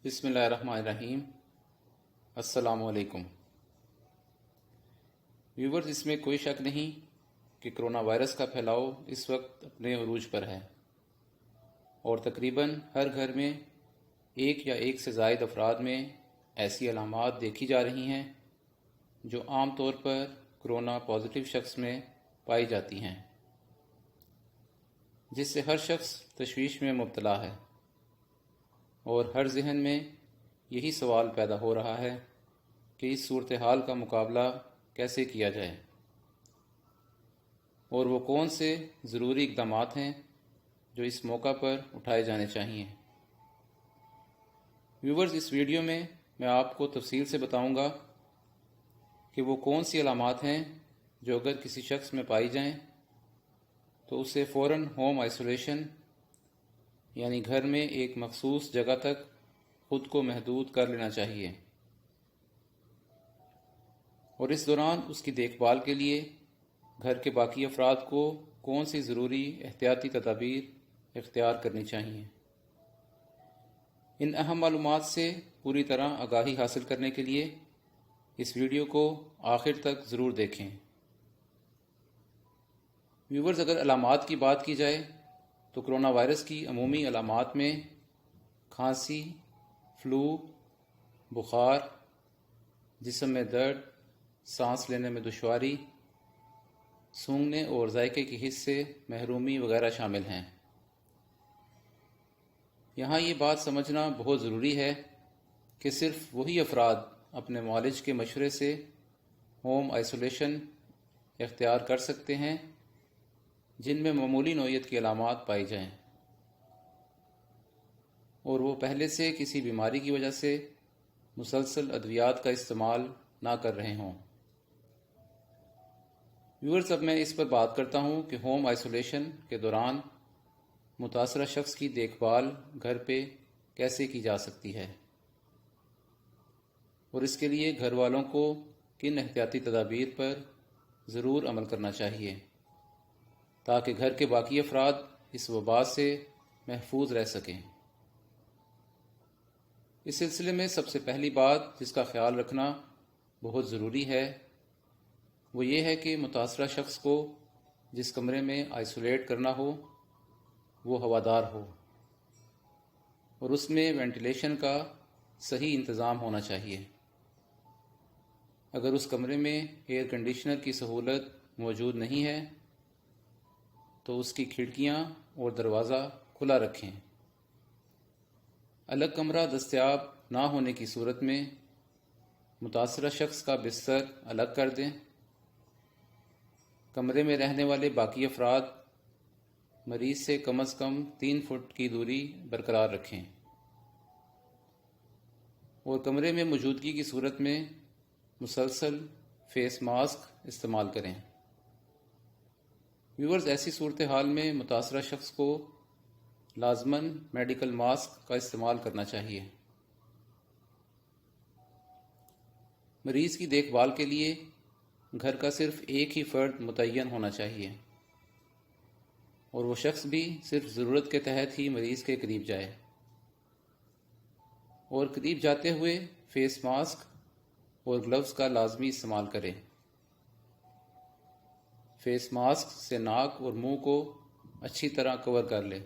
بسم اللہ الرحمن الرحیم۔ السلام علیکم ویورز، اس میں کوئی شک نہیں کہ کرونا وائرس کا پھیلاؤ اس وقت اپنے عروج پر ہے اور تقریباً ہر گھر میں ایک یا ایک سے زائد افراد میں ایسی علامات دیکھی جا رہی ہیں جو عام طور پر کرونا پازیٹیو شخص میں پائی جاتی ہیں، جس سے ہر شخص تشویش میں مبتلا ہے اور ہر ذہن میں یہی سوال پیدا ہو رہا ہے کہ اس صورتحال کا مقابلہ کیسے کیا جائے اور وہ کون سے ضروری اقدامات ہیں جو اس موقع پر اٹھائے جانے چاہیے۔ ویورز، اس ویڈیو میں آپ کو تفصیل سے بتاؤں گا کہ وہ کون سی علامات ہیں جو اگر کسی شخص میں پائی جائیں تو اسے فوراً ہوم آئسولیشن یعنی گھر میں ایک مخصوص جگہ تک خود کو محدود کر لینا چاہیے، اور اس دوران اس کی دیکھ بھال کے لیے گھر کے باقی افراد کو کون سی ضروری احتیاطی تدابیر اختیار کرنی چاہیے۔ ان اہم معلومات سے پوری طرح آگاہی حاصل کرنے کے لیے اس ویڈیو کو آخر تک ضرور دیکھیں۔ ویورز، اگر علامات کی بات کی جائے تو کرونا وائرس کی عمومی علامات میں کھانسی، فلو، بخار، جسم میں درد، سانس لینے میں دشواری، سونگھنے اور ذائقے کی حس سے محرومی وغیرہ شامل ہیں۔ یہاں یہ بات سمجھنا بہت ضروری ہے کہ صرف وہی افراد اپنے معالج کے مشورے سے ہوم آئسولیشن اختیار کر سکتے ہیں جن میں معمولی نوعیت کی علامات پائی جائیں اور وہ پہلے سے کسی بیماری کی وجہ سے مسلسل ادویات کا استعمال نہ کر رہے ہوں۔ ویورز، اب میں اس پر بات کرتا ہوں کہ ہوم آئسولیشن کے دوران متاثرہ شخص کی دیکھ بھال گھر پہ کیسے کی جا سکتی ہے اور اس کے لیے گھر والوں کو کن احتیاطی تدابیر پر ضرور عمل کرنا چاہیے تاکہ گھر کے باقی افراد اس وبا سے محفوظ رہ سکیں۔ اس سلسلے میں سب سے پہلی بات جس کا خیال رکھنا بہت ضروری ہے وہ یہ ہے کہ متاثرہ شخص کو جس کمرے میں آئسولیٹ کرنا ہو وہ ہوادار ہو اور اس میں وینٹیلیشن کا صحیح انتظام ہونا چاہیے۔ اگر اس کمرے میں ایئر کنڈیشنر کی سہولت موجود نہیں ہے تو اس کی کھڑکیاں اور دروازہ کھلا رکھیں۔ الگ کمرہ دستیاب نہ ہونے کی صورت میں متاثرہ شخص کا بستر الگ کر دیں۔ کمرے میں رہنے والے باقی افراد مریض سے کم از کم 3 فٹ کی دوری برقرار رکھیں اور کمرے میں موجودگی کی صورت میں مسلسل فیس ماسک استعمال کریں۔ ویورز، ایسی صورتحال میں متاثرہ شخص کو لازماً میڈیکل ماسک کا استعمال کرنا چاہیے۔ مریض کی دیکھ بھال کے لیے گھر کا صرف ایک ہی فرد متعین ہونا چاہیے اور وہ شخص بھی صرف ضرورت کے تحت ہی مریض کے قریب جائے اور قریب جاتے ہوئے فیس ماسک اور گلوز کا لازمی استعمال کریں۔ فیس ماسک سے ناک اور منہ کو اچھی طرح کور کر لے۔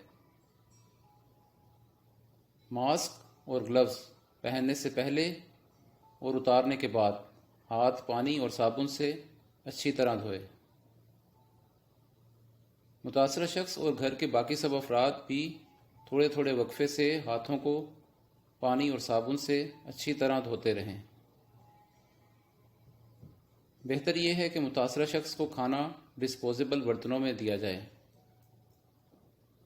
ماسک اور گلوز پہننے سے پہلے اور اتارنے کے بعد ہاتھ پانی اور صابن سے اچھی طرح دھوئے۔ متاثرہ شخص اور گھر کے باقی سب افراد بھی تھوڑے تھوڑے وقفے سے ہاتھوں کو پانی اور صابن سے اچھی طرح دھوتے رہیں۔ بہتر یہ ہے کہ متاثرہ شخص کو کھانا ڈسپوزیبل برتنوں میں دیا جائے،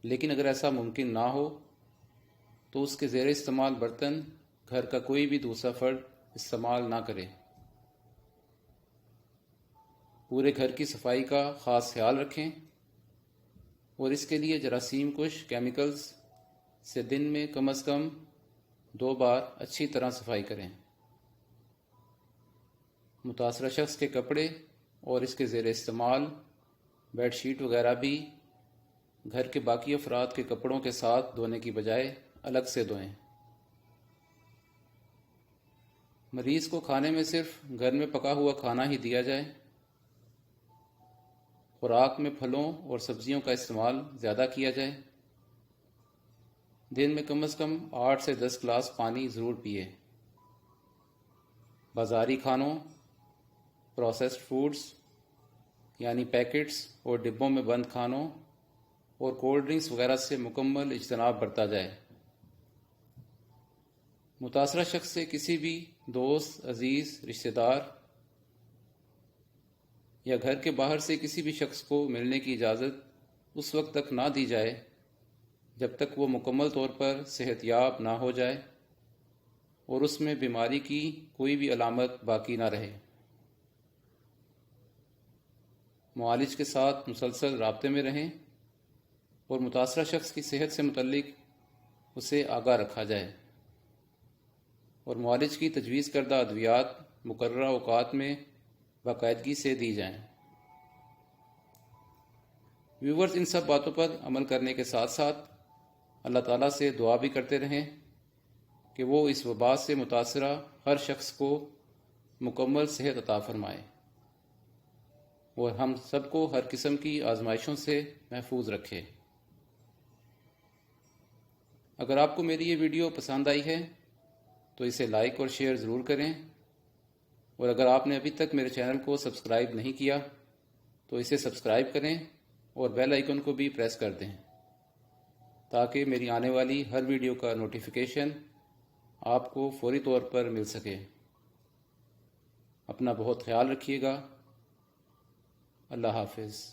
لیکن اگر ایسا ممکن نہ ہو تو اس کے زیر استعمال برتن گھر کا کوئی بھی دوسرا فرد استعمال نہ کرے۔ پورے گھر کی صفائی کا خاص خیال رکھیں اور اس کے لیے جراثیم کش کیمیکلز سے دن میں کم از کم 2 بار اچھی طرح صفائی کریں۔ متاثرہ شخص کے کپڑے اور اس کے زیر استعمال بیڈ شیٹ وغیرہ بھی گھر کے باقی افراد کے کپڑوں کے ساتھ دھونے کی بجائے الگ سے دھوئیں۔ مریض کو کھانے میں صرف گھر میں پکا ہوا کھانا ہی دیا جائے۔ خوراک میں پھلوں اور سبزیوں کا استعمال زیادہ کیا جائے۔ دن میں کم از کم 8 سے 10 گلاس پانی ضرور پیے۔ بازاری کھانوں، پروسیسڈ فوڈز یعنی پیکٹس اور ڈبوں میں بند کھانوں اور کولڈ ڈرنکس وغیرہ سے مکمل اجتناب برتا جائے۔ متاثرہ شخص سے کسی بھی دوست، عزیز، رشتہ دار یا گھر کے باہر سے کسی بھی شخص کو ملنے کی اجازت اس وقت تک نہ دی جائے جب تک وہ مکمل طور پر صحت یاب نہ ہو جائے اور اس میں بیماری کی کوئی بھی علامت باقی نہ رہے۔ معالج کے ساتھ مسلسل رابطے میں رہیں اور متاثرہ شخص کی صحت سے متعلق اسے آگاہ رکھا جائے اور معالج کی تجویز کردہ ادویات مقررہ اوقات میں باقاعدگی سے دی جائیں۔ ویورز، ان سب باتوں پر عمل کرنے کے ساتھ ساتھ اللہ تعالیٰ سے دعا بھی کرتے رہیں کہ وہ اس وبا سے متاثرہ ہر شخص کو مکمل صحت عطا فرمائے اور ہم سب کو ہر قسم کی آزمائشوں سے محفوظ رکھے۔ اگر آپ کو میری یہ ویڈیو پسند آئی ہے تو اسے لائک اور شیئر ضرور کریں، اور اگر آپ نے ابھی تک میرے چینل کو سبسکرائب نہیں کیا تو اسے سبسکرائب کریں اور بیل آئیکن کو بھی پریس کر دیں تاکہ میری آنے والی ہر ویڈیو کا نوٹیفیکیشن آپ کو فوری طور پر مل سکے۔ اپنا بہت خیال رکھیے گا۔ اللہ حافظ۔